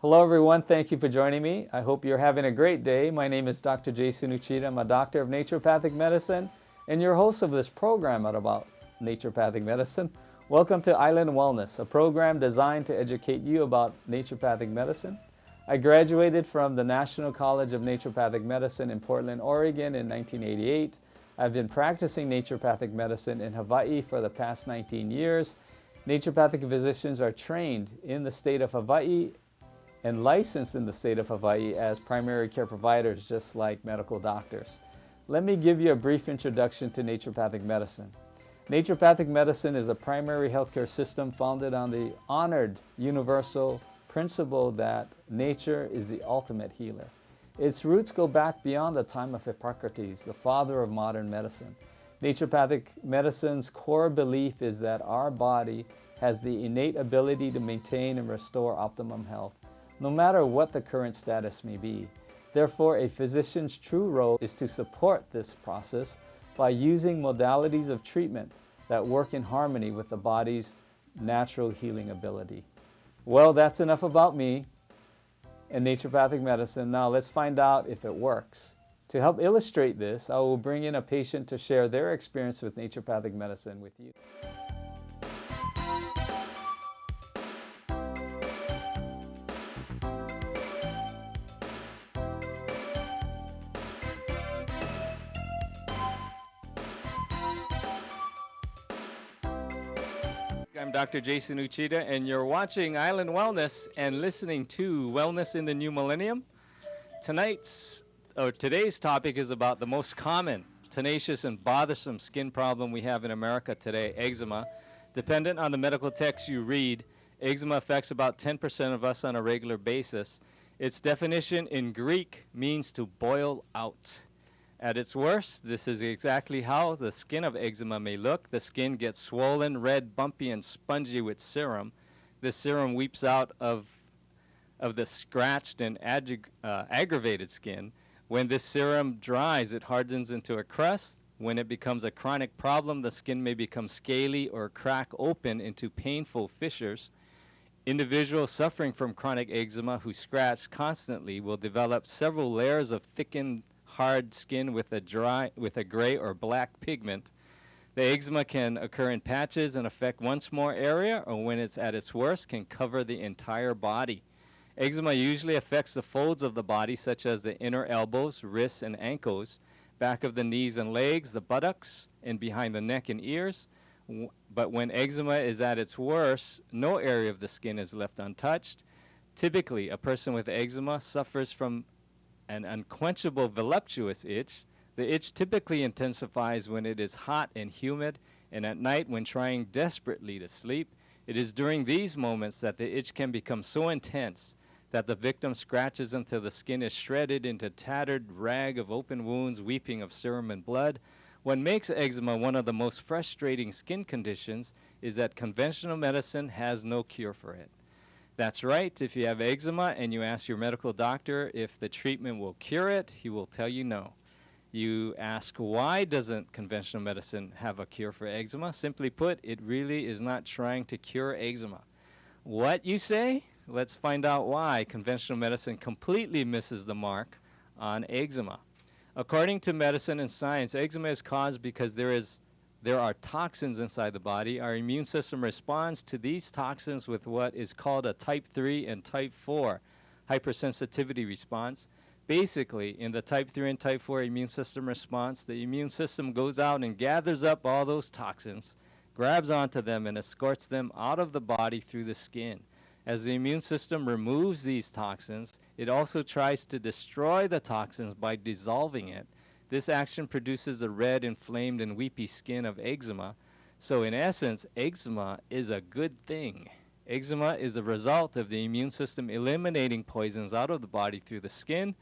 Hello everyone, thank you for joining me. I hope you're having a great day. My name is Dr. Jason Uchida. I'm a doctor of naturopathic medicine and your host of this program about naturopathic medicine. Welcome to Island Wellness, a program designed to educate you about naturopathic medicine. I graduated from the National College of Naturopathic Medicine in Portland, Oregon in 1988. I've been practicing naturopathic medicine in Hawaii for the past 19 years. Naturopathic physicians are trained in the state of Hawaii and licensed in the state of Hawaii as primary care providers, just like medical doctors. Let me give you a brief introduction to naturopathic medicine. Naturopathic medicine is a primary healthcare system founded on the honored universal principle that nature is the ultimate healer. Its roots go back beyond the time of Hippocrates, the father of modern medicine. Naturopathic medicine's core belief is that our body has the innate ability to maintain and restore optimum health, no matter what the current status may be. Therefore, a physician's true role is to support this process by using modalities of treatment that work in harmony with the body's natural healing ability. Well, that's enough about me and naturopathic medicine. Now let's find out if it works. To help illustrate this, I will bring in a patient to share their experience with naturopathic medicine with you. I'm Dr. Jason Uchida, and you're watching Island Wellness and listening to Wellness in the New Millennium. Today's topic is about the most common, tenacious, and bothersome skin problem we have in America today, eczema. Dependent on the medical text you read, eczema affects about 10% of us on a regular basis. Its definition in Greek means to boil out. At its worst, this is exactly how the skin of eczema may look. The skin gets swollen, red, bumpy, and spongy with serum. This serum weeps out of the scratched and aggravated skin. When this serum dries, it hardens into a crust. When it becomes a chronic problem, the skin may become scaly or crack open into painful fissures. Individuals suffering from chronic eczema who scratch constantly will develop several layers of thickened hard skin with a gray or black pigment. The eczema can occur in patches and affect one small area, or when it's at its worst, can cover the entire body. Eczema usually affects the folds of the body, such as the inner elbows, wrists, and ankles, back of the knees and legs, the buttocks, and behind the neck and ears. But when eczema is at its worst, no area of the skin is left untouched. Typically, a person with eczema suffers from an unquenchable voluptuous itch. The itch typically intensifies when it is hot and humid, and at night when trying desperately to sleep. It is during these moments that the itch can become so intense that the victim scratches until the skin is shredded into tattered rag of open wounds, weeping of serum and blood. What makes eczema one of the most frustrating skin conditions is that conventional medicine has no cure for it. That's right. If you have eczema and you ask your medical doctor if the treatment will cure it, he will tell you no. You ask, why doesn't conventional medicine have a cure for eczema? Simply put, it really is not trying to cure eczema. What, you say? Let's find out why conventional medicine completely misses the mark on eczema. According to medicine and science, eczema is caused because there are toxins inside the body. Our immune system responds to these toxins with what is called a type 3 and type 4 hypersensitivity response. Basically, in the type 3 and type 4 immune system response, the immune system goes out and gathers up all those toxins, grabs onto them, and escorts them out of the body through the skin. As the immune system removes these toxins, it also tries to destroy the toxins by dissolving it. This action produces the red, inflamed, and weepy skin of eczema. So in essence, eczema is a good thing. Eczema is a result of the immune system eliminating poisons out of the body through the skin.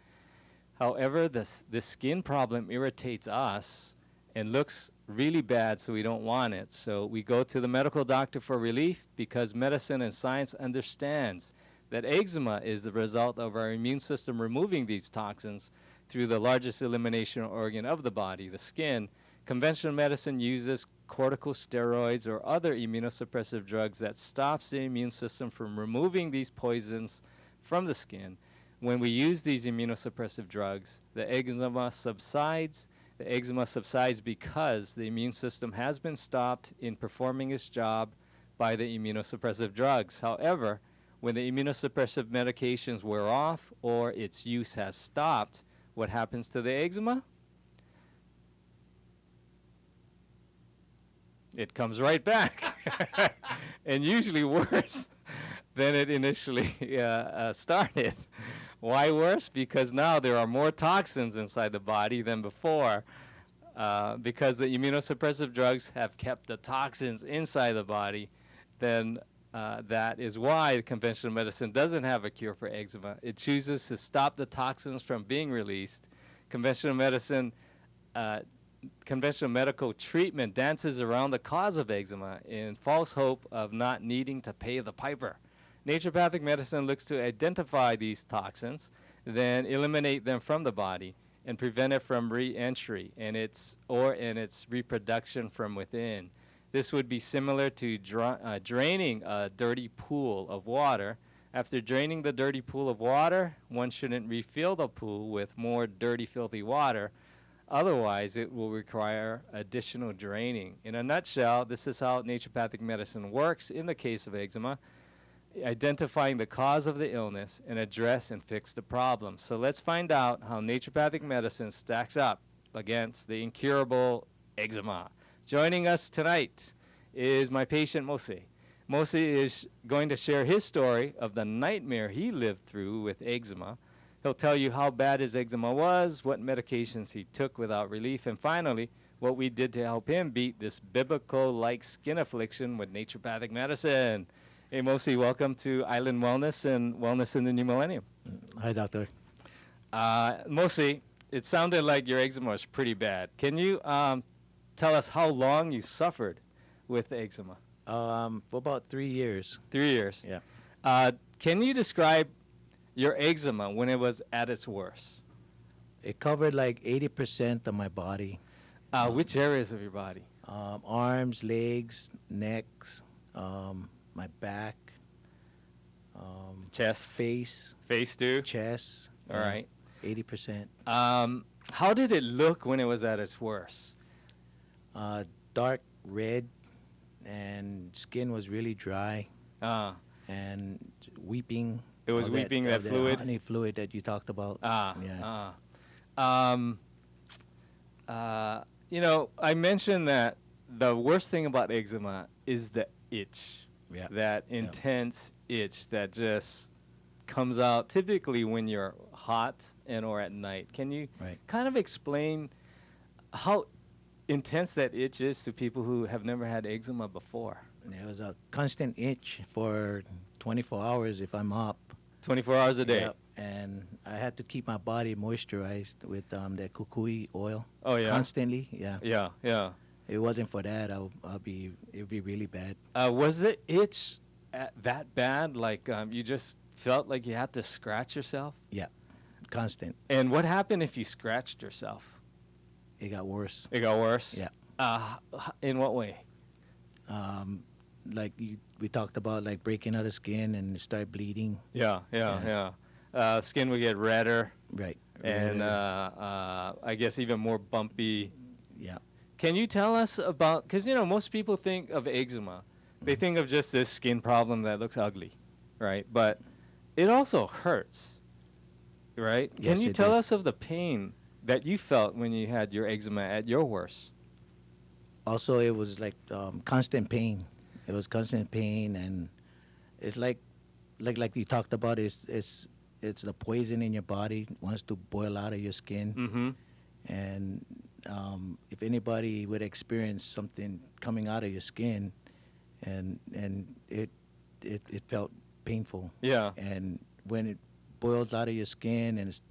However, this skin problem irritates us and looks really bad, so we don't want it. So we go to the medical doctor for relief because medicine and science understands that eczema is the result of our immune system removing these toxins through the largest elimination organ of the body, the skin. Conventional medicine uses corticosteroids or other immunosuppressive drugs that stops the immune system from removing these poisons from the skin. When we use these immunosuppressive drugs, the eczema subsides. The eczema subsides because the immune system has been stopped in performing its job by the immunosuppressive drugs. However, when the immunosuppressive medications wear off or its use has stopped, what happens to the eczema? It comes right back, and usually worse than it initially started. Why worse? Because now there are more toxins inside the body than before, because the immunosuppressive drugs have kept the toxins inside the body. Then that is why conventional medicine doesn't have a cure for eczema. It chooses to stop the toxins from being released. Conventional medical treatment dances around the cause of eczema in false hope of not needing to pay the piper. Naturopathic medicine looks to identify these toxins, then eliminate them from the body and prevent it from re-entry and its reproduction from within. This would be similar to draining a dirty pool of water. After draining the dirty pool of water, one shouldn't refill the pool with more dirty, filthy water. Otherwise, it will require additional draining. In a nutshell, this is how naturopathic medicine works in the case of eczema, identifying the cause of the illness and address and fix the problem. So let's find out how naturopathic medicine stacks up against the incurable eczema. Joining us tonight is my patient, Mose. Mose is going to share his story of the nightmare he lived through with eczema. He'll tell you how bad his eczema was, what medications he took without relief, and finally, what we did to help him beat this biblical-like skin affliction with naturopathic medicine. Hey, Mose, welcome to Island Wellness and Wellness in the New Millennium. Hi, doctor. Mose, it sounded like your eczema was pretty bad. Can you tell us how long you suffered with eczema? For about 3 years. 3 years. Yeah. Can you describe your eczema when it was at its worst? It covered like 80% of my body. Which areas of your body? Arms, legs, necks, my back, Chest? face, Face too? chest. All right. 80%. How did it look when it was at its worst? Dark red, and skin was really dry, Ah, and weeping. it was all weeping, that all fluid? honey fluid that you talked about. Yeah. You know, I mentioned that the worst thing about eczema is the itch. Yeah. That intense itch that just comes out typically when you're hot and or at night. Can you Right. kind of explain how intense that itch is to people who have never had eczema before? It was a constant itch for 24 hours if I'm up. 24 hours a day. Yep. And I had to keep my body moisturized with the kukui oil. Oh, yeah? Constantly, yeah. Yeah, yeah. If it wasn't for that, it'd be really bad. Was the itch that bad? Like you just felt like you had to scratch yourself? Yeah, constant. And what happened if you scratched yourself? It got worse. It got worse? Yeah. In what way? Like we talked about, like breaking out of skin and start bleeding. Yeah. Skin would get redder. Right. And I guess even more bumpy. Yeah. Can you tell us about, because, you know, most people think of eczema. They think of just this skin problem that looks ugly, right? But it also hurts, right? Yes, Can you it tell did. us of the pain that you felt when you had your eczema at your worst? Also, it was like constant pain. It was constant pain, and it's like you talked about. It's the poison in your body wants to boil out of your skin. Mm-hmm. And if anybody would experience something coming out of your skin, and it felt painful. Yeah. And when it boils out of your skin and it's,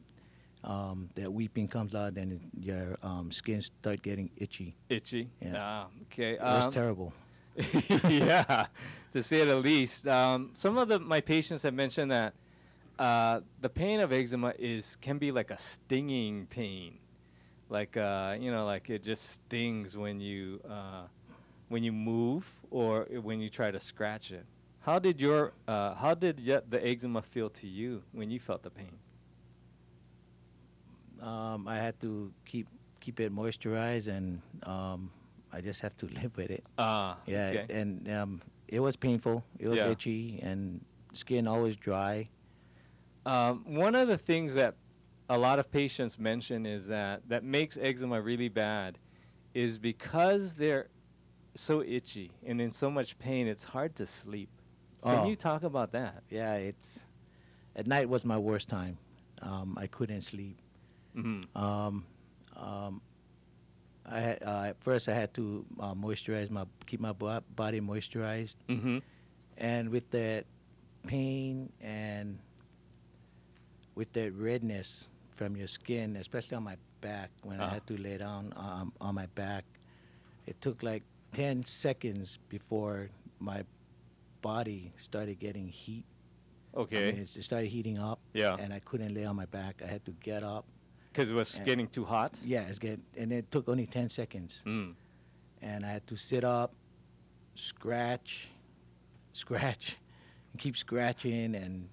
that weeping comes out, then your skin start getting itchy. Itchy? Yeah. Ah, okay. It was terrible. Yeah, to say the least. Some of my patients have mentioned that the pain of eczema can be like a stinging pain, like like it just stings when you move or when you try to scratch it. How did the eczema feel to you when you felt the pain? I had to keep it moisturized, and I just have to live with it. Ah, Yeah, okay. and it was painful. It was Yeah. itchy, and skin always dry. One of the things that a lot of patients mention is that makes eczema really bad is because they're so itchy and in so much pain, it's hard to sleep. Can Oh. you talk about that? Yeah, at night was my worst time. I couldn't sleep. Mm-hmm. At first I had to moisturize keep my body moisturized, Mm-hmm. and with that pain and with that redness from your skin, especially on my back, when I had to lay down on my back, it took like 10 seconds before my body started getting heat. Okay. I mean, it started heating up. Yeah. And I couldn't lay on my back. I had to get up. Because it was And- getting too hot? Yeah, and it took only 10 seconds. Mm. And I had to sit up, scratch, and keep scratching, and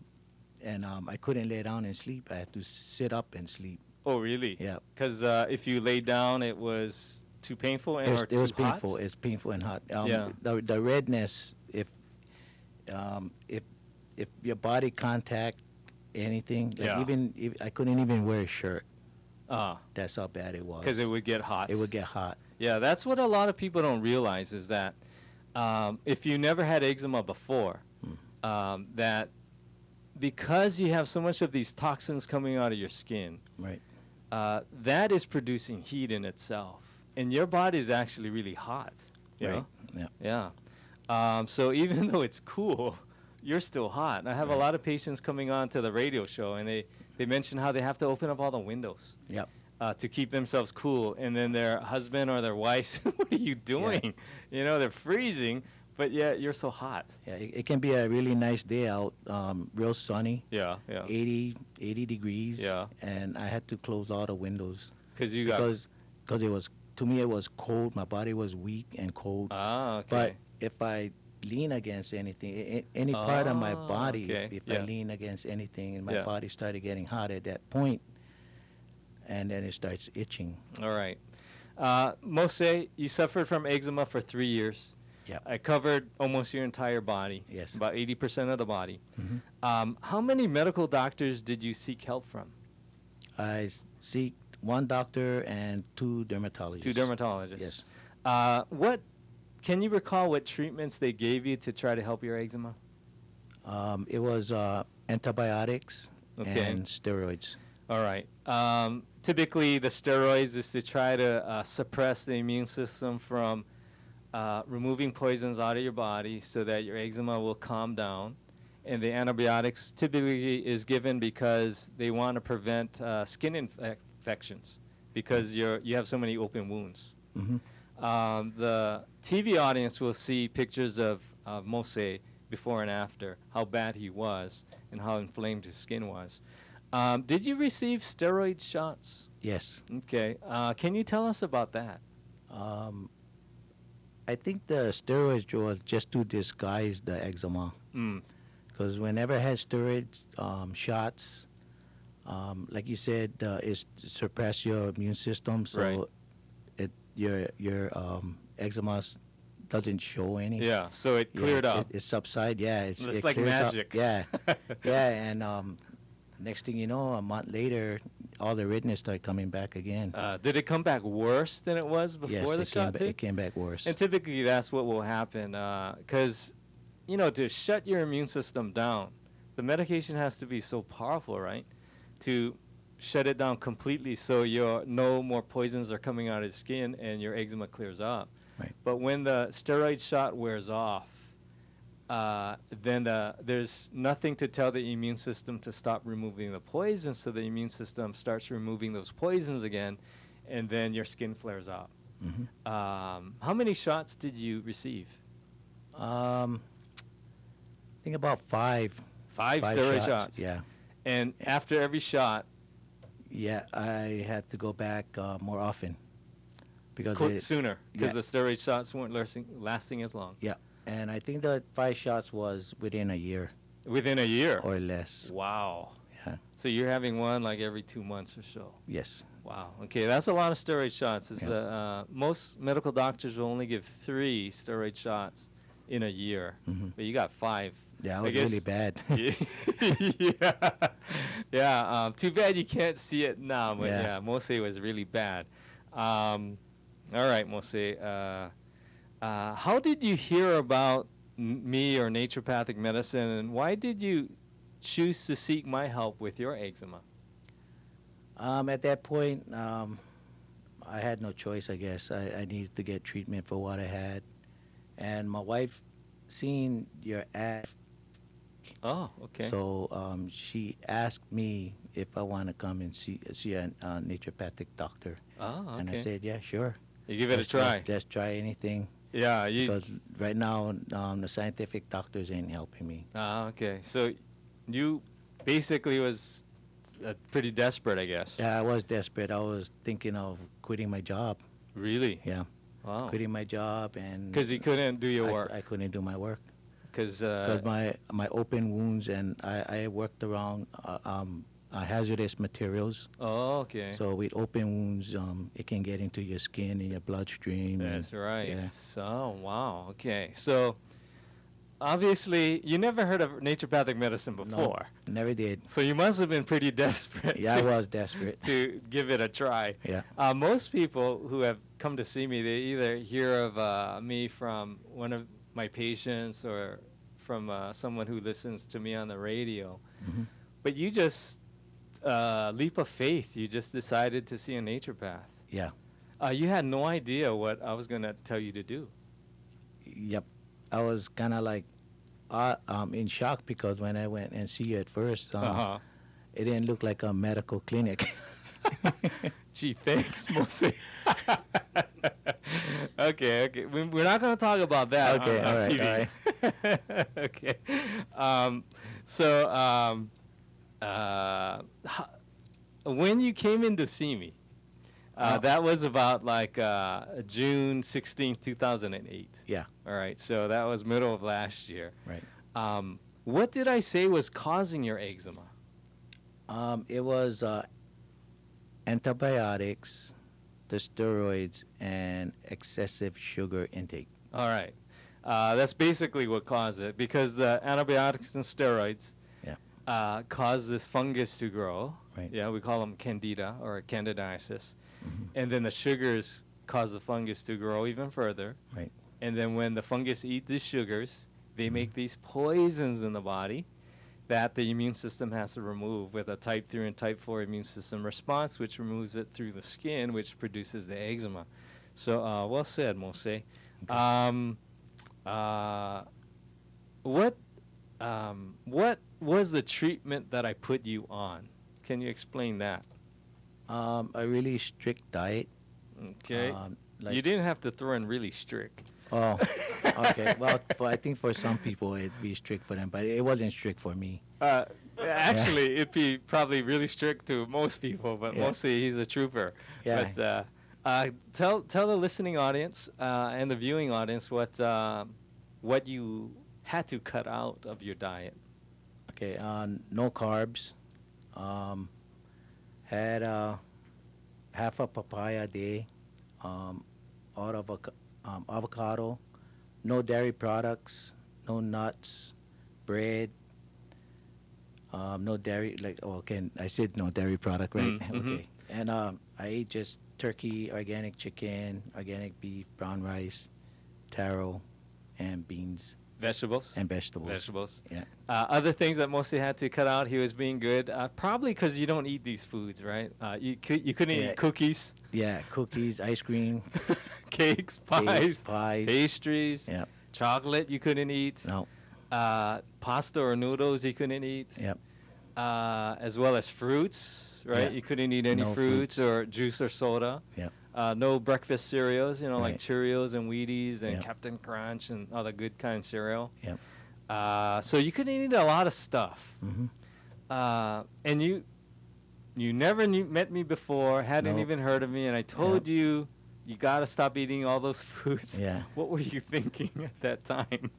I couldn't lay down and sleep. I had to sit up and sleep. Oh, really? Yeah. Because if you lay down, it was too painful and or It was too hot? painful. It's painful and hot. Yeah. The redness, if your body contact anything, like Yeah. even if I couldn't even wear a shirt. Ah, That's how bad it was. because it would get hot. It would get hot. Yeah, that's what a lot of people don't realize is that if you never had eczema before, that because you have so much of these toxins coming out of your skin, Right. that is producing heat in itself. And your body is actually really hot. You Right. know? Yeah. Yeah. So even though it's cool, you're still hot. And I have a Right. lot of patients coming on to the radio show, and they mention how they have to open up all the windows. Yep. To keep themselves cool, and then their husband or their wife says, "What are you doing?" You know, they're freezing, but yet you're so hot. Yeah. It can be a really nice day out, real sunny, Yeah, yeah. 80 degrees. Yeah. And I had to close all the windows Because you got because it was, to me, it was cold. My body was weak and cold. okay. But if I lean against anything, any part of my Ah, body, okay. if Yeah. I lean against anything, and my Yeah. body started getting hot at that point, and then it starts itching. All right. Mose, you suffered from eczema for 3 years. Yeah. I covered almost your entire body. Yes. About 80% of the body. Mhm. How many medical doctors did you seek help from? I seek one doctor and 2 dermatologists. 2 dermatologists. Yes. Can you recall what treatments they gave you to try to help your eczema? It was antibiotics Okay. and steroids. All right. Typically, the steroids is to try to suppress the immune system from removing poisons out of your body so that your eczema will calm down. And the antibiotics typically is given because they want to prevent skin infections because you have so many open wounds. Hmm. The TV audience will see pictures of Mose before and after, how bad he was and how inflamed his skin was. Did you receive steroid shots? Yes. Okay. Can you tell us about that? I think the steroids was just to disguise the eczema. Mm. Because whenever I had steroid shots, like you said, it suppress your immune system, so Right. your eczema doesn't show any. Yeah, so it Yeah, cleared up. It subside. Yeah, It's it like clears up. magic. Yeah, yeah, and next thing you know, a month later, all the redness started coming back again. Did it come back worse than it was before Yes, the it shot, too? it came back worse. And typically that's what will happen because, to shut your immune system down, the medication has to be so powerful, right? To shut it down completely so no more poisons are coming out of your skin and your eczema clears up. Right. But when the steroid shot wears off, then there's nothing to tell the immune system to stop removing the poison, so the immune system starts removing those poisons again, and then your skin flares up. Mhm. How many shots did you receive? I think about five. 5 steroid shots. Yeah. And after every shot, Yeah, I had to go back more often because sooner, because yeah. the steroid shots weren't lasting as long. yeah, And I think the 5 shots was within a year Within a year? or less. Wow. Yeah. So you're having one like every 2 months or so? Yes. Wow. Okay, that's a lot of steroid shots. It's, Yeah. most medical doctors will only give 3 steroid shots in a year, but you got 5. Yeah, I it was guess- really bad. yeah. Yeah. Too bad you can't see it now, but Yeah. yeah, Mose was really bad. All right, Mose. How did you hear about me or naturopathic medicine, and why did you choose to seek my help with your eczema? At that point, I had no choice, I guess. I needed to get treatment for what I had. And my wife seen your ad, Oh, okay. so she asked me if I want to come and see a naturopathic doctor. Oh, okay. And I said, yeah, sure. You give it a Let's try. Just try anything. Yeah, Because right now, the scientific doctors ain't helping me. okay. So you basically was pretty desperate, I guess. Yeah, I was desperate. I was thinking of quitting my job. Really? Yeah, Wow. quitting my job, and Because you couldn't do your I, work. I couldn't do my work Because because my open wounds, and I worked around hazardous materials. oh, okay. So with open wounds, it can get into your skin and your bloodstream. and- That's right. Yeah. So, wow. Okay. So, obviously, you never heard of naturopathic medicine No, before. never did. So you must have been pretty desperate Yeah, I was desperate. to give it a try. Yeah. Most people who have come to see me, they either hear of me from one of my patients or from someone who listens to me on the radio. Mhm. But you just, leap of faith, you just decided to see a naturopath. Yeah. You had no idea what I was going to tell you to do. Yep. I was kind of like in shock because when I went and see you at first, it didn't look like a medical clinic. Gee, thanks, Mose. Okay. We're not going to talk about that Okay, on all right, TV. Okay. When you came in to see me, that was about like June 16th, 2008. Yeah. All right. So that was middle of last year. Right. What did I say was causing your eczema? It was antibiotics, the steroids, and excessive sugar intake. All right. That's basically what caused it, because the antibiotics and steroids cause this fungus to grow. Right. Yeah, we call them candida or candidiasis. Mhm. And then the sugars cause the fungus to grow even further. Right. And then when the fungus eat these sugars, they Mhm. make these poisons in the body that the immune system has to remove with a type 3 and type 4 immune system response, which removes it through the skin, which produces the eczema. So, well said, Mose. What was the treatment that I put you on? Can you explain that? A really strict diet. Okay. You didn't have to throw in really strict. Oh, okay. Well, I think for some people it'd be strict for them, but it wasn't strict for me. Actually, it'd be probably really strict to most people, but Yeah. mostly he's a trooper. Yeah. But tell the listening audience and the viewing audience what you had to cut out of your diet. Okay. No carbs. Had half a papaya a day. Avocado. No dairy products. No nuts. Bread. No dairy. I said no dairy product, right? Mhm. Okay. And I ate just turkey, organic chicken, organic beef, brown rice, taro, and beans Vegetables? and vegetables. Vegetables. Yeah. Other things that mostly had to cut out, he was being good, probably because you don't eat these foods, right? You couldn't Yeah. eat cookies, Yeah. Cookies, ice cream, cakes, cakes, pies, pies. pastries, Yep. chocolate you couldn't eat, No. pasta or noodles you couldn't eat, Yep. as well as fruits, right? Yeah. You couldn't eat any No fruits fruits. or juice or soda. Yep. No breakfast cereals, like Right. Cheerios and Wheaties and Yep. Captain Crunch and all the good kind of cereal. Yep. So you couldn't eat a lot of stuff. Mm-hmm. And you never met me before, hadn't No. even heard of me, and I told you you got to stop eating all those foods. Yeah. What were you thinking at that time?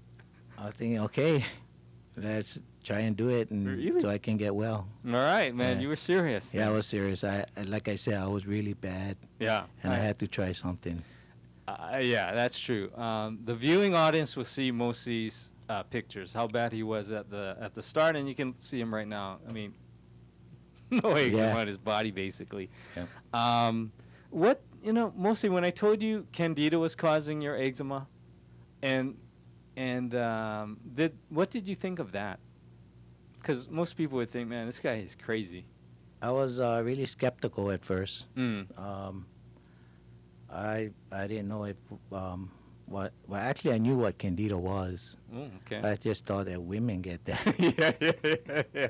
I was thinking, okay, let's try and do it, and Really? so I can get well. All right, man. Yeah. You were serious. Yeah, I then. was serious. Like I said, I was really bad, Yeah. and I had to try something. Yeah, that's true. The viewing audience will see Mose's pictures, how bad he was at the start, and you can see him right now. I mean, no eczema on his body, basically. Yeah. What, Mose, when I told you Candida was causing your eczema, and what did you think of that? Because most people would think, man, this guy is crazy. I was really skeptical at first. Mm. I didn't know if well, actually I knew what Candida was. Oh, okay. I just thought that women get that. yeah.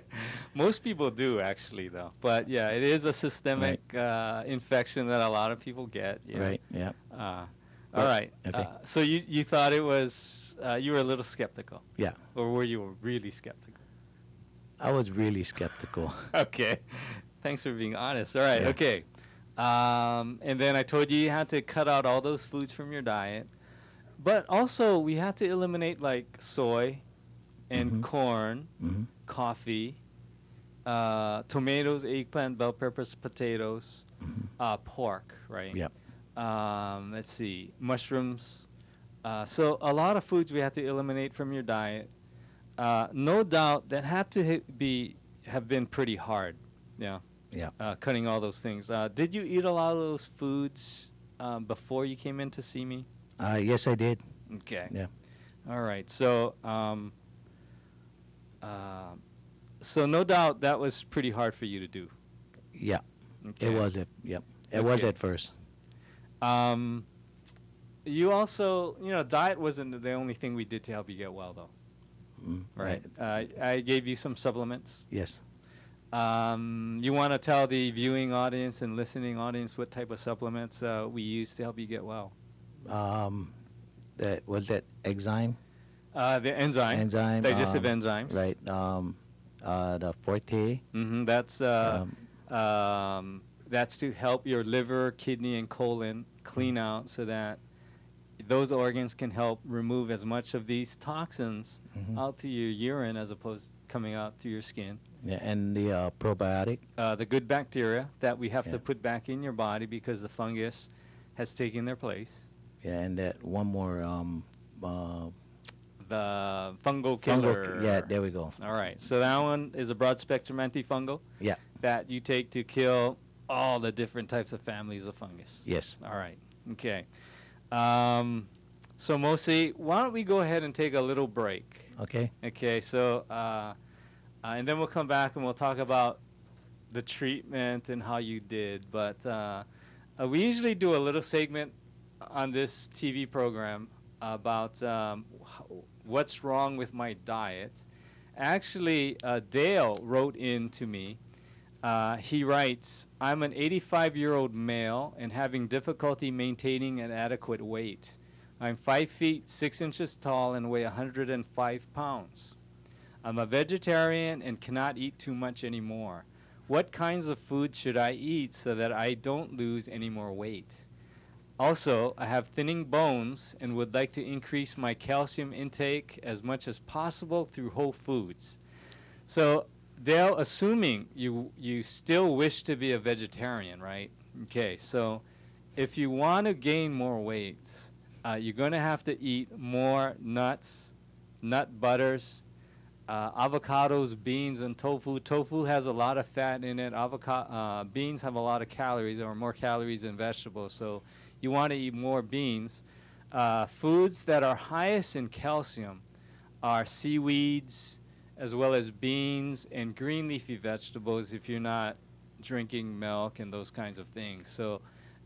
Most people do, actually, though. But yeah, it is a systemic infection that a lot of people get. Yeah. Right. Yeah. All right. Okay. So you thought it was you were a little skeptical. Yeah. Or were you really skeptical? I was really skeptical. Okay. Thanks for being honest. All right. Yeah. Okay. And then I told you had to cut out all those foods from your diet. But also, we had to eliminate like soy and corn, coffee, tomatoes, eggplant, bell peppers, potatoes, pork, right? Yep. Let's see, mushrooms. So a lot of foods we had to eliminate from your diet. No doubt that had to have been pretty hard. Yeah. Yeah. Cutting all those things. Did you eat a lot of those foods before you came in to see me? Yes, I did. Okay. Yeah. All right. So, so no doubt that was pretty hard for you to do. Yeah. Okay. It was. Yep. It was at first. You also, diet wasn't the only thing we did to help you get well, though. Right. I gave you some supplements. Yes. You want to tell the viewing audience and listening audience what type of supplements we use to help you get well? That was that enzyme. The enzyme. Digestive enzymes. Right. The Forte. That's to help your liver, kidney, and colon clean out so that those organs can help remove as much of these toxins out through your urine as opposed to coming out through your skin. Yeah, and the probiotic. The good bacteria that we have to put back in your body because the fungus has taken their place. Yeah, and that one more. The fungal killer. Yeah, there we go. All right. So that one is a broad-spectrum antifungal. Yeah. That you take to kill all the different types of families of fungus. Yes. All right. Okay. So Mose, why don't we go ahead and take a little break? Okay. Okay. So, and then we'll come back and we'll talk about the treatment and how you did. But we usually do a little segment on this TV program about what's wrong with my diet. Actually, Dale wrote in to me. He writes, I'm an 85-year-old male and having difficulty maintaining an adequate weight. I'm 5 feet 6 inches tall and weigh 105 pounds. I'm a vegetarian and cannot eat too much anymore. What kinds of food should I eat so that I don't lose any more weight? Also, I have thinning bones and would like to increase my calcium intake as much as possible through whole foods. So, Dale, assuming you still wish to be a vegetarian, right? Okay, so if you want to gain more weight, you're going to have to eat more nuts, nut butters, avocados, beans, and tofu. Tofu has a lot of fat in it. Beans have a lot of calories, or more calories than vegetables, so you want to eat more beans. Foods that are highest in calcium are seaweeds, as well as beans and green leafy vegetables if you're not drinking milk and those kinds of things. So,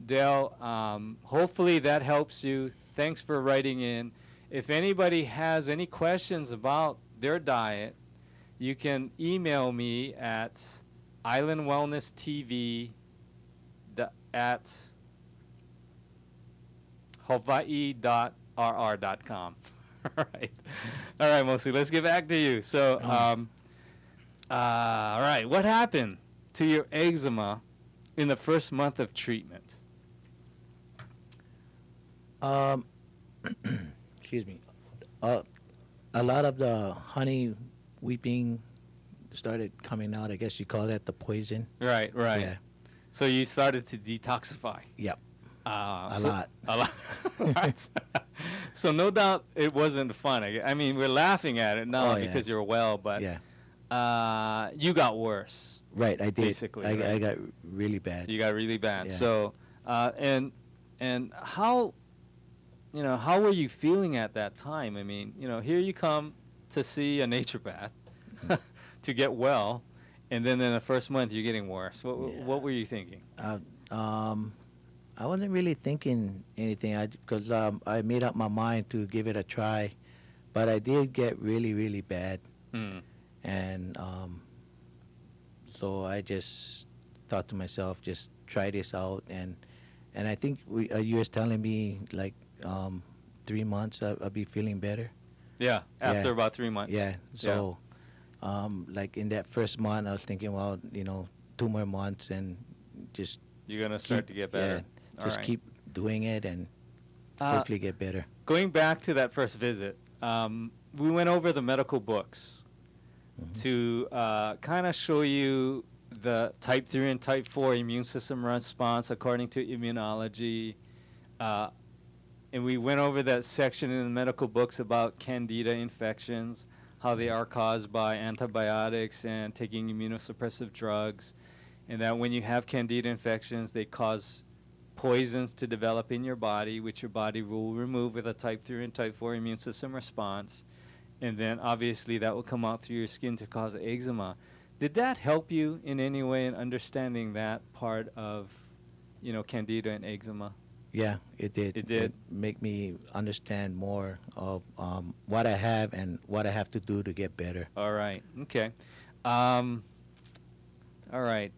Dale, hopefully that helps you. Thanks for writing in. If anybody has any questions about their diet, you can email me at islandwellnesstv@hawaii.rr.com. All right, Mose, let's get back to you. So, all right, what happened to your eczema in the first month of treatment? Um, excuse me. A lot of the honey weeping started coming out. I guess you call that the poison. Right, right. Yeah. So you started to detoxify. Yep. A lot. A lot. Right. So no doubt it wasn't fun. I mean, we're laughing at it now Oh, yeah. because you're well, but Yeah. you got worse. Right. I did. Basically, I right? got really bad. You got really bad. Yeah. So, and how, how were you feeling at that time? I mean, here you come to see a naturopath to get well, and then in the first month you're getting worse. What were you thinking? I wasn't really thinking anything because I made up my mind to give it a try, but I did get really, really bad. Mm. And so I just thought to myself, just try this out. And I think you was telling me like 3 months I'll be feeling better. Yeah, after Yeah. about 3 months. Yeah. So like in that first month, I was thinking, well, 2 more months and just You're going to start to get better. Yeah, All just right. keep doing it and hopefully get better. Going back to that first visit, we went over the medical books to kind of show you the type 3 and type 4 immune system response according to immunology. And we went over that section in the medical books about candida infections, how they are caused by antibiotics and taking immunosuppressive drugs, and that when you have candida infections, they cause poisons to develop in your body, which your body will remove with a type 3 and type 4 immune system response. And then obviously that will come out through your skin to cause eczema. Did that help you in any way in understanding that part of, candida and eczema? Yeah, it did. It did? It make me understand more of what I have and what I have to do to get better. All right. Okay. All right.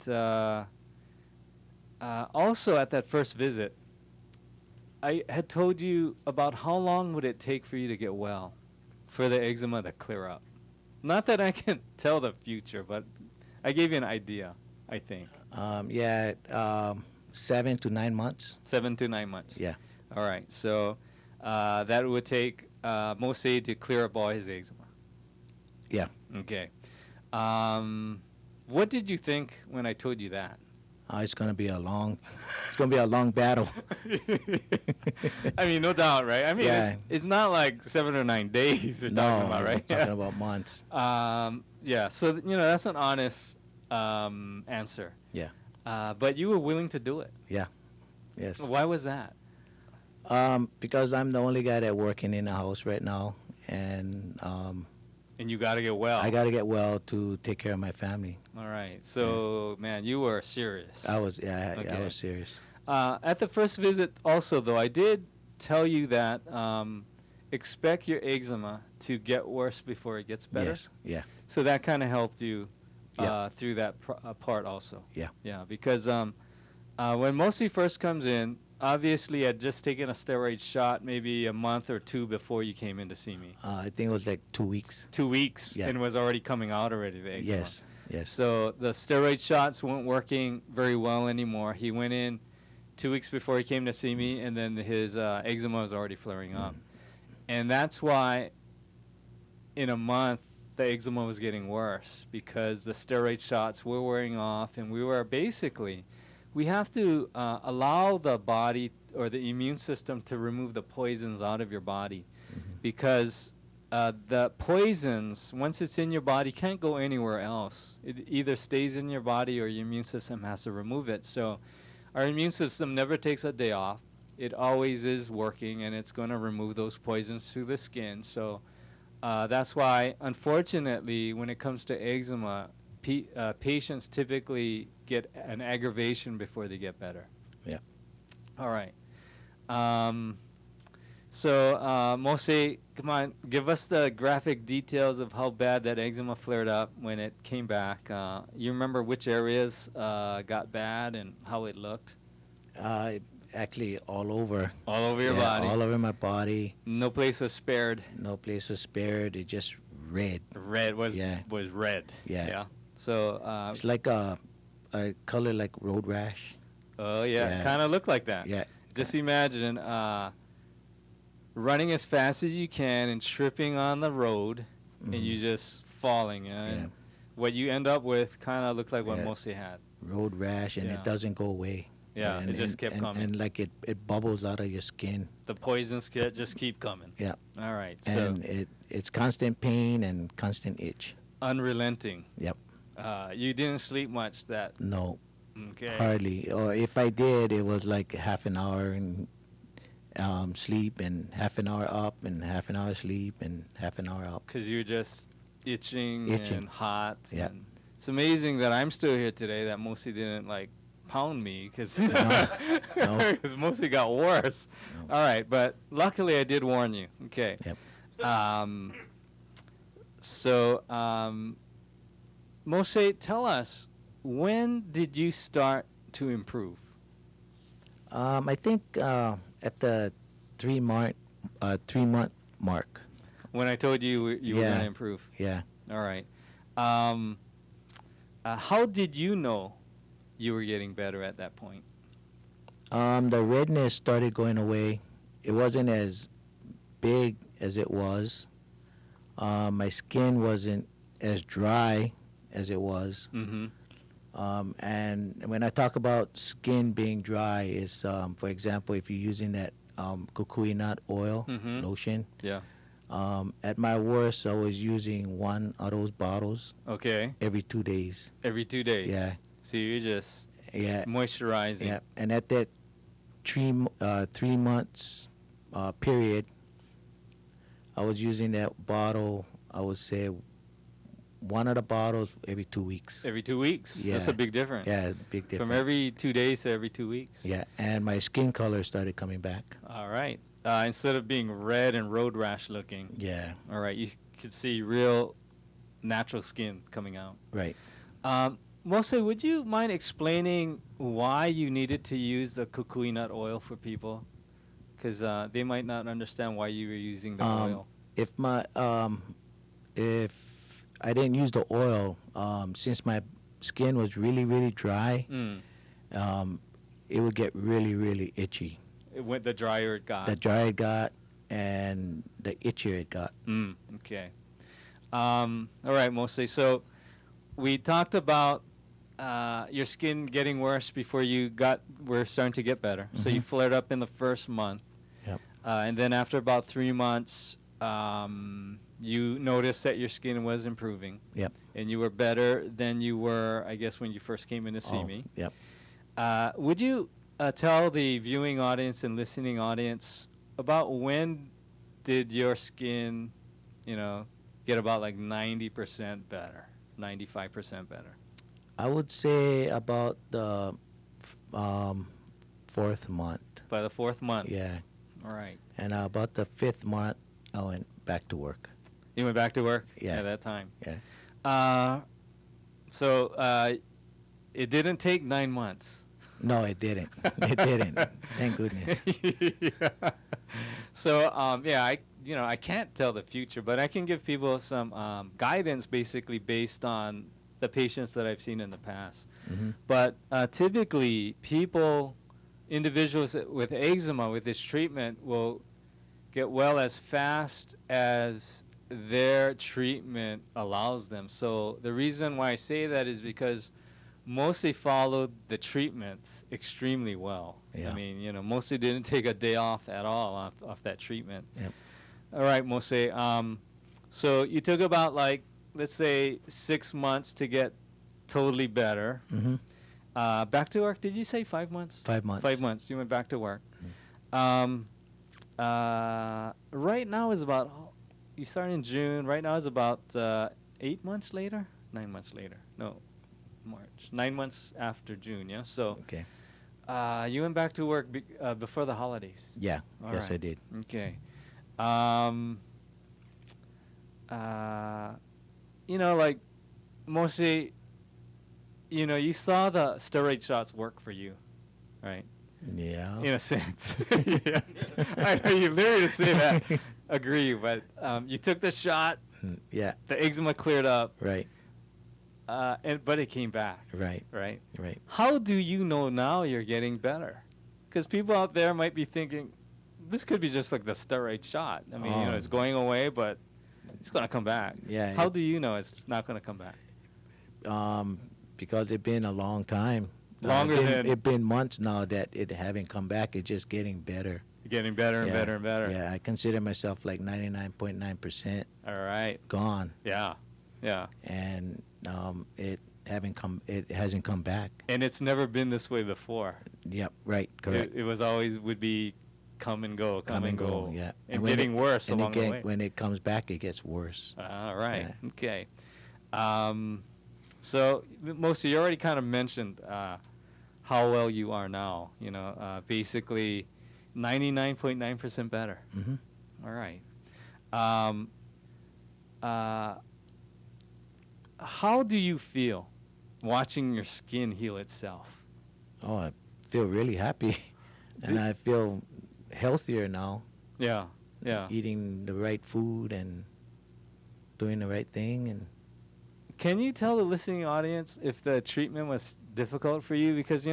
Also, at that first visit, I had told you about how long would it take for you to get well, for the eczema to clear up. Not that I can tell the future, but I gave you an idea, I think. 7 to 9 months. 7 to 9 months. Yeah. All right. So that would take Mose to clear up all his eczema. Yeah. Okay. What did you think when I told you that? It's gonna be a long battle. I mean, no doubt, right? I mean, Yeah. it's not like 7 or 9 days we're talking about, right? we're talking about months. Yeah. So that's an honest answer. Yeah. But you were willing to do it. Yeah. Yes. Why was that? Because I'm the only guy that working in the house right now, and And you got to get well. I got to get well to take care of my family. All right. So, man, you were serious. I was I Okay. was serious. At the first visit, also, though, I did tell you that expect your eczema to get worse before it gets better. Yes. Yeah. So that kind of helped you Yeah. through that part also. Yeah. Yeah, because when Mose first comes in, obviously I'd just taken a steroid shot maybe a month or two before you came in to see me. I think it was like 2 weeks. 2 weeks, Yeah. and was already coming out already, the eczema. Yes. Yes. So the steroid shots weren't working very well anymore. He went in 2 weeks before he came to see me, and then his eczema was already flaring up. And that's why in a month the eczema was getting worse, because the steroid shots were wearing off, and we have to allow the body or the immune system to remove the poisons out of your body, because the poisons, once it's in your body, can't go anywhere else. It either stays in your body or your immune system has to remove it. So our immune system never takes a day off. It always is working, and it's going to remove those poisons through the skin. So that's why, unfortunately, when it comes to eczema, patients typically get an aggravation before they get better. Yeah. All right. So, Mose, come on, give us the graphic details of how bad that eczema flared up when it came back. You remember which areas got bad and how it looked? Actually, all over. All over your body. All over my body. No place was spared. No place was spared. It just red. Red was red. Yeah. Yeah. So It's like a color like road rash. oh yeah, Yeah. kind of looked like that. Yeah. Just imagine running as fast as you can and tripping on the road, and Mhm. you just falling. And what you end up with kind of looked like what Yeah. Mose had. Road rash, and Yeah. it doesn't go away. Yeah, and, it just kept coming. And like it bubbles out of your skin. The poisons just keep coming. Yeah. All right. So And it's constant pain and constant itch. unrelenting. Yep. You didn't sleep much that. No, Okay. hardly. Or if I did, it was like half an hour and sleep, and half an hour up, and half an hour sleep, and half an hour up. Because you're just itching Itching. and hot. Yeah. And it's amazing that I'm still here today, that Mose didn't like pound me, because No. Mose got worse. No. All right, but luckily I did warn you. Okay. Yep. So, Mose, tell us, when did you start to improve? I think at the 3-month mark. When I told you you were Yeah. going to improve. Yeah. All right. How did you know you were getting better at that point? The redness started going away. It wasn't as big as it was. My skin wasn't as dry as it was. Mm-hmm. And when I talk about skin being dry, is for example, if you're using that kukui nut oil Mhm. lotion. Yeah. At my worst, I was using one of those bottles Okay. every 2 days. Every 2 days. Yeah. So you're just Yeah. moisturizing. Yeah. And at that 3 months period, I was using that bottle, I would say, one of the bottles every 2 weeks. Every 2 weeks. That's Yeah. a big difference. Yeah, big difference. From every 2 days to every 2 weeks. Yeah, and my skin color started coming back. All right. Instead of being red and road rash looking. Yeah, All right. You could see real natural skin coming out. right. Mose, would you mind explaining why you needed to use the kukui nut oil for people? Because they might not understand why you were using the oil. If I didn't use the oil, since my skin was really, really dry, it would get really, really itchy. It went the drier it got. The drier it got, and the itchier it got. Okay. All right, Mose. So we talked about your skin getting worse before you were starting to get better. So you Mhm. flared up in the first month. Yep. And then after about 3 months, you noticed that your skin was improving. Yep. And you were better than you were, I guess, when you first came in to see me. Yep. Would you tell the viewing audience and listening audience about when did your skin, get about like 90% better, 95% better? I would say about the 4th month. By the 4th month? Yeah. All right. And about the 5th month, I went back to work. You went back to work Yeah. at that time? Yeah. So it didn't take 9 months. No, it didn't. It didn't. Thank goodness. Yeah. So I can't tell the future, but I can give people some guidance, basically based on the patients that I've seen in the past. Mm-hmm. But typically, individuals with eczema with this treatment will get well as fast as their treatment allows them. So the reason why I say that is because Mose followed the treatment extremely well. Yeah. I mean, Mose didn't take a day off at all off that treatment. Yep. All right, Mose. So you took about let's say 6 months to get totally better. Mm-hmm. Back to work, did you say 5 months? 5 months. 5 months. You went back to work. Right now is about, you started in June. Right now is about 8 months later? 9 months later. No, March. 9 months after June, yeah? So Okay. you went back to work before the holidays. Yeah. All yes, right. I did. Okay. Mose, you saw the steroid shots work for you, right? Yeah. In a sense. Yeah. I know you literally say that. Agree, but you took the shot, Yeah. the eczema cleared up, Right. but it came back, Right. right? Right. How do you know now you're getting better? Because people out there might be thinking, this could be just like the steroid shot. I mean, it's going away, but it's going to come back. Yeah. How do you know it's not going to come back? Because it's been a long time. Longer than... It's been months now that it haven't come back. It's just getting better. Getting better and better and better. Yeah, I consider myself like 99.9%. All right. Gone. Yeah. Yeah. And it hasn't come back. And it's never been this way before. Yep, right, correct. It was always would be come and go, come and go. Yeah. And getting worse along the way. When it comes back, it gets worse. All right. Yeah. Okay. So, Mose, you already kind of mentioned how well you are now. Basically 99.9% better. Mm-hmm. All right. How do you feel watching your skin heal itself? Oh, I feel really happy. And I feel healthier now. Yeah, yeah. Eating the right food and doing the right thing. And can you tell the listening audience if the treatment was difficult for you? Because,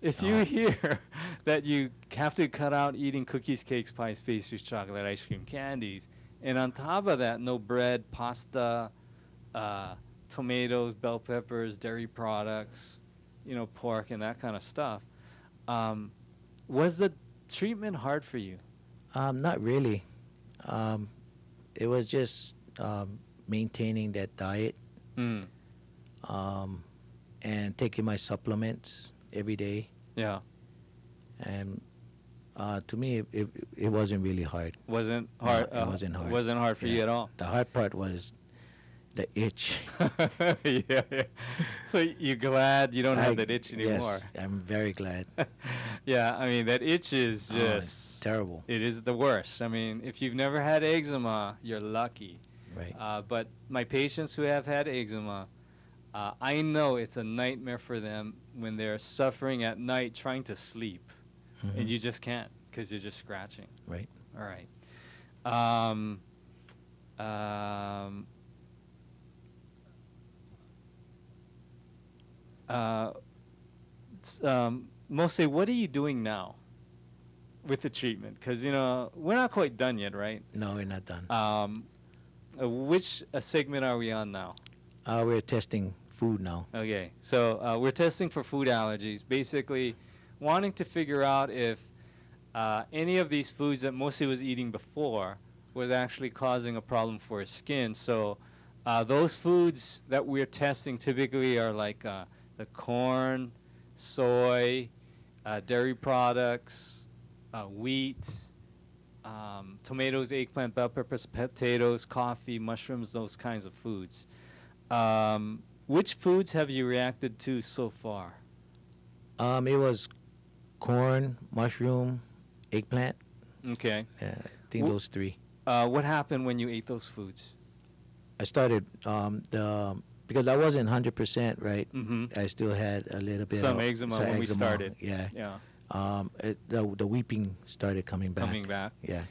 if you hear that you have to cut out eating cookies, cakes, pies, pastries, chocolate, ice cream, candies, and on top of that, no bread, pasta, tomatoes, bell peppers, dairy products, pork and that kind of stuff. Was the treatment hard for you? Not really. It was just maintaining that diet and taking my supplements every day. Yeah. And to me, it wasn't really hard. Wasn't hard? No, it wasn't hard. Wasn't hard for you at all? The hard part was the itch. Yeah. So you're glad you don't have that itch anymore? Yes, I'm very glad. Yeah, I mean, that itch is just... terrible. It is the worst. I mean, if you've never had eczema, you're lucky. Right. But my patients who have had eczema, I know it's a nightmare for them when they're suffering at night trying to sleep. Mm-hmm. And you just can't because you're just scratching. Right. All right. Mose, what are you doing now with the treatment? Because, we're not quite done yet, right? No, we're not done. Which segment are we on now? We're testing food now. Okay, so we're testing for food allergies, basically wanting to figure out if any of these foods that Mose was eating before was actually causing a problem for his skin. So those foods that we're testing typically are like the corn, soy, dairy products, wheat, tomatoes, eggplant, bell peppers, potatoes, coffee, mushrooms, those kinds of foods. Which foods have you reacted to so far? It was corn, mushroom, eggplant. Okay. Yeah, I think those three. What happened when you ate those foods? I started because I wasn't 100% right. Mm-hmm. I still had a little bit some of eczema when we started. Yeah. Yeah. The weeping started coming back. Coming back. Yeah.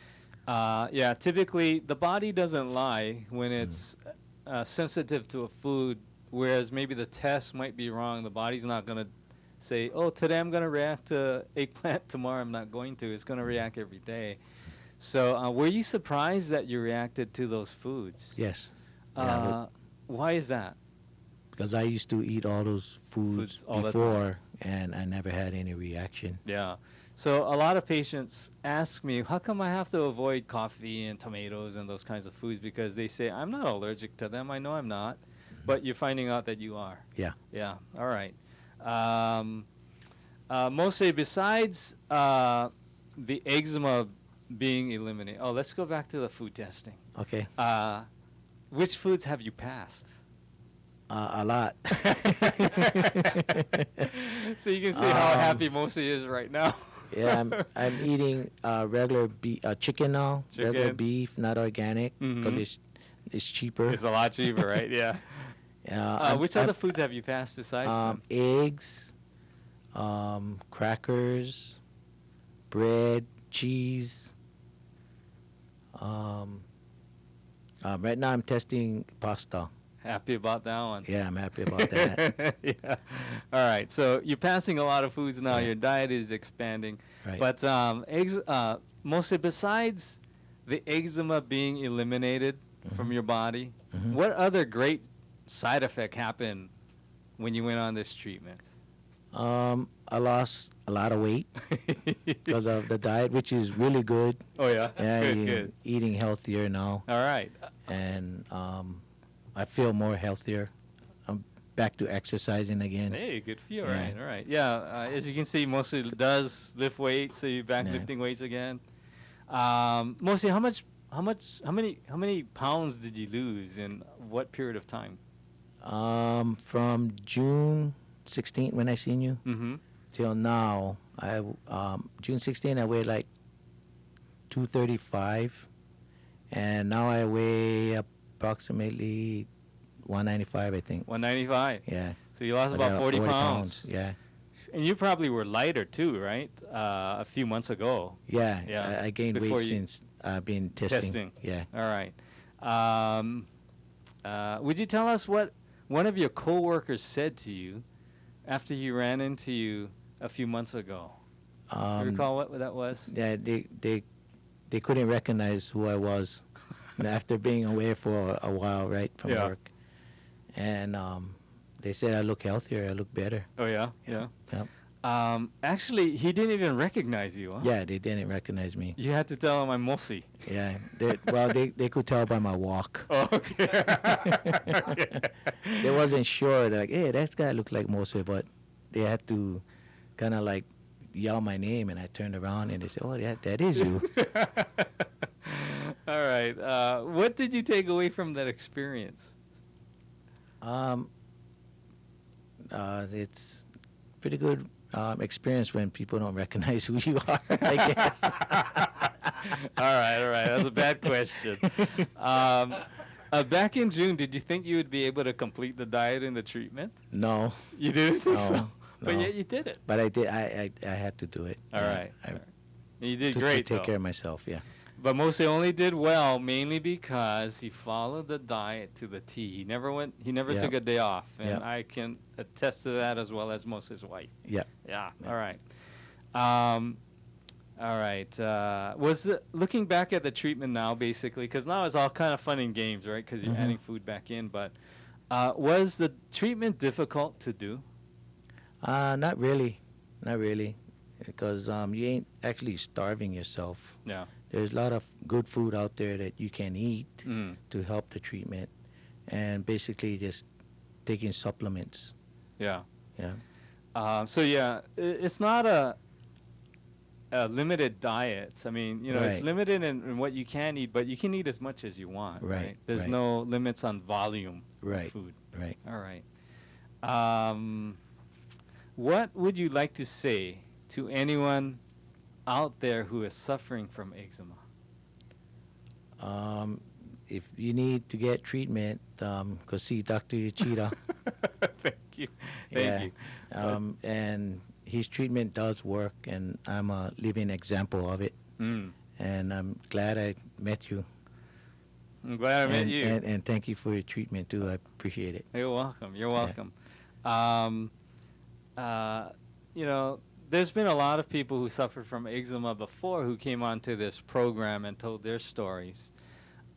Yeah. Typically, the body doesn't lie when it's sensitive to a food, whereas maybe the test might be wrong. The body's not going to say, "Oh, today I'm going to react to eggplant. Tomorrow I'm not going to." It's going to react every day. So, were you surprised that you reacted to those foods? Yes. Why is that? Because I used to eat all those foods all before, and I never had any reaction. Yeah. So a lot of patients ask me, how come I have to avoid coffee and tomatoes and those kinds of foods? Because they say, I'm not allergic to them. I know I'm not. Mm-hmm. But you're finding out that you are. Yeah. Yeah. All right. Mose, besides the eczema being eliminated, let's go back to the food testing. Okay. Which foods have you passed? A lot. So you can see how happy Mose is right now. Yeah, I'm eating regular chicken now. Chicken. Regular beef, not organic, because it's cheaper. It's a lot cheaper, right? Yeah. Which other foods have you passed besides them? Eggs, crackers, bread, cheese. Right now I'm testing pasta. Happy about that one. Yeah, I'm happy about that. Yeah. All right. So you're passing a lot of foods now. Yeah. Your diet is expanding. Right. But Mostly besides the eczema being eliminated from your body, what other great side effect happened when you went on this treatment? I lost a lot of weight because of the diet, which is really good. Oh, yeah? Yeah, Good. eating healthier now, All right. and I feel more healthier. I'm back to exercising again. Hey, good for you. All Yeah. right, all right. Yeah, as you can see, mostly does lift weights, so you're back Yeah. lifting weights again. Mostly, how many pounds did you lose in what period of time? From June 16th when I seen you Mm-hmm. till now, June 16th I weighed like 235, and now I weigh approximately 195, I think. 195. Yeah. So you lost I about got 40 pounds. Yeah. And you probably were lighter too, right? A few months ago. Yeah. Yeah. I gained Before weight you- since I've been testing. Yeah. All right. Would you tell us what one of your coworkers said to you after he ran into you a few months ago? You recall what that was? Yeah, they couldn't recognize who I was after being away for a while, right, from Yeah. work. And they said I look healthier, I look better. Oh, yeah? Yeah. Yep. Actually, he didn't even recognize you, huh? Yeah, they didn't recognize me. You had to tell him I'm Mose. Yeah, they could tell by my walk. Oh, okay. They wasn't sure. They're like, hey, that guy looks like Mose, but they had to kind of like yell my name, and I turned around and they said, oh, yeah, that is you. All right. What did you take away from that experience? It's pretty good experience when people don't recognize who you are, I guess. All right. That's a bad question. Back in June, did you think you would be able to complete the diet and the treatment? No. You didn't think No, so? But no. yet you did it. But I did. I had to do it. All Yeah, right. I all right. You did to great, take though. care of myself. Yeah. But Mose only did well mainly because he followed the diet to the T. He never Yep. took a day off, and Yep. I can attest to that as well as Mose's wife. Yep. Yeah. Yep. All right. All right. Looking back at the treatment now, basically, because now it's all kind of fun and games, right? Because you're Mhm. adding food back in. But was the treatment difficult to do? Not really, because you ain't actually starving yourself. Yeah. There's a lot of good food out there that you can eat Mm. to help the treatment, and basically just taking supplements. Yeah. Yeah. So yeah, it's not a limited diet. I mean, it's Right. limited in what you can eat, but you can eat as much as you want. Right, There's right. no limits on volume Right. of food. Right. All right. What would you like to say to anyone out there who is suffering from eczema? If you need to get treatment, go see Dr. Uchida. Thank you. Thank you. And his treatment does work, and I'm a living example of it. Mm. And I'm glad I met you. I'm glad I met you. And thank you for your treatment too. I appreciate it. You're welcome. You're Yeah. welcome. There's been a lot of people who suffered from eczema before who came onto this program and told their stories.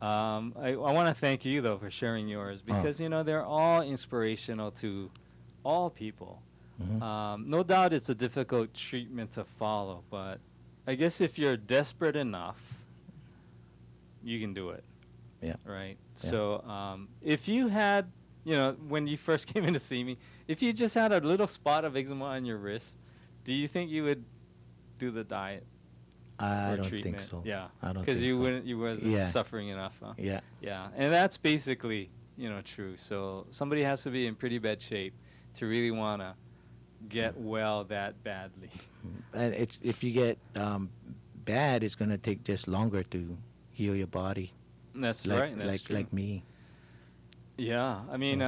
I want to thank you, though, for sharing yours because, they're all inspirational to all people. Mhm. No doubt it's a difficult treatment to follow, but I guess if you're desperate enough, you can do it. Yeah. Right? Yeah. So if you had, when you first came in to see me, if you just had a little spot of eczema on your wrist, do you think you would do the diet I or don't treatment? think so. Yeah. I don't Because think so. you wasn't Yeah. suffering enough, huh? Yeah. Yeah. And that's basically, true. So somebody has to be in pretty bad shape to really want to get well that badly. And if you get bad, it's gonna take just longer to heal your body. That's Like right. That's true. like me. Yeah, I mean,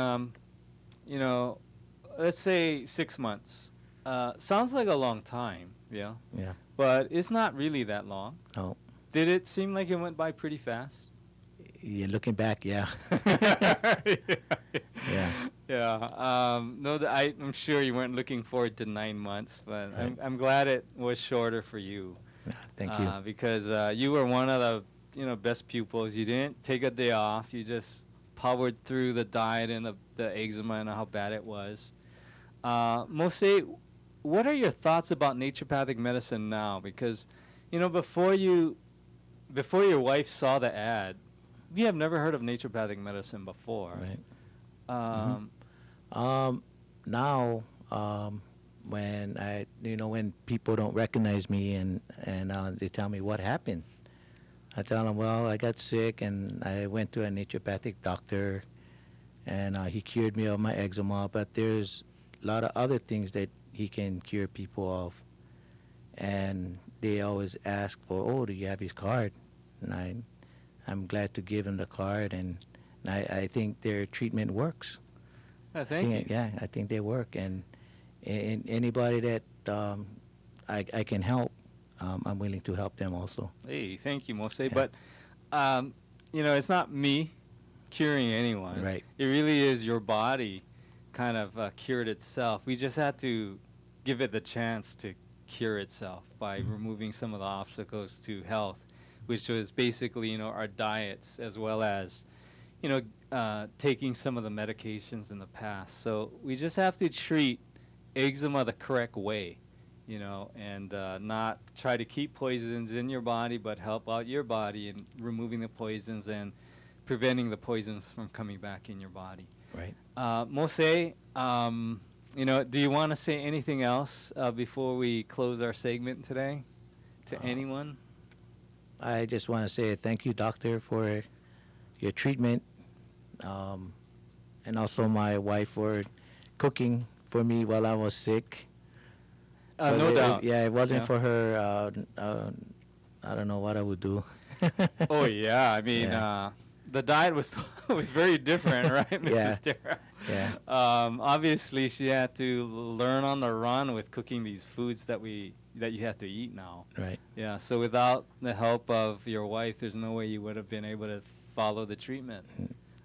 let's say 6 months. Sounds like a long time, yeah. Yeah. But it's not really that long. No. Did it seem like it went by pretty fast? Yeah. Looking back, yeah. Yeah. Yeah. No, I'm sure you weren't looking forward to 9 months, but Right. I'm glad it was shorter for you. Thank you. Because you were one of the best pupils. You didn't take a day off. You just powered through the diet and the eczema and how bad it was. Mose, what are your thoughts about naturopathic medicine now? Because before your wife saw the ad, we have never heard of naturopathic medicine before. Right. Now, when when people don't recognize me and they tell me what happened, I tell them, well, I got sick and I went to a naturopathic doctor, and he cured me of my eczema. But there's a lot of other things that he can cure people of, and they always ask for, oh, do you have his card? And I'm glad to give him the card, and I think their treatment works. Thank you. Yeah, I think they work, and anybody that I can help, I'm willing to help them also. Hey, thank you, Mose. Yeah. But it's not me curing anyone. Right. It really is your body kind of cured itself. We just had to give it the chance to cure itself by removing some of the obstacles to health, which was basically our diets, as well as taking some of the medications in the past. So we just have to treat eczema the correct way, and not try to keep poisons in your body, but help out your body in removing the poisons and preventing the poisons from coming back in your body. Right. Mose, do you want to say anything else before we close our segment today to anyone? I just want to say thank you, doctor, for your treatment, and also my wife for cooking for me while I was sick. No doubt. Yeah, it wasn't for her. I don't know what I would do. Oh yeah, I mean, the diet was very different, right, Mrs. Terra? Yeah. Obviously, she had to learn on the run with cooking these foods that you have to eat now. Right. Yeah. So without the help of your wife, there's no way you would have been able to follow the treatment.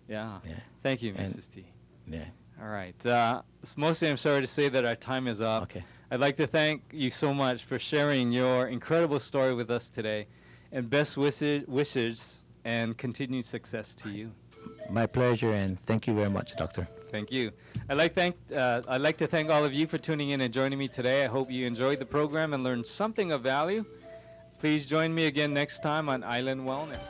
Yeah. Thank you, Mrs. T. Yeah. All right. Mostly, I'm sorry to say that our time is up. Okay. I'd like to thank you so much for sharing your incredible story with us today, and best wishes and continued success to you. My pleasure, and thank you very much, doctor. Thank you. I'd like to thank all of you for tuning in and joining me today. I hope you enjoyed the program and learned something of value. Please join me again next time on Island Wellness.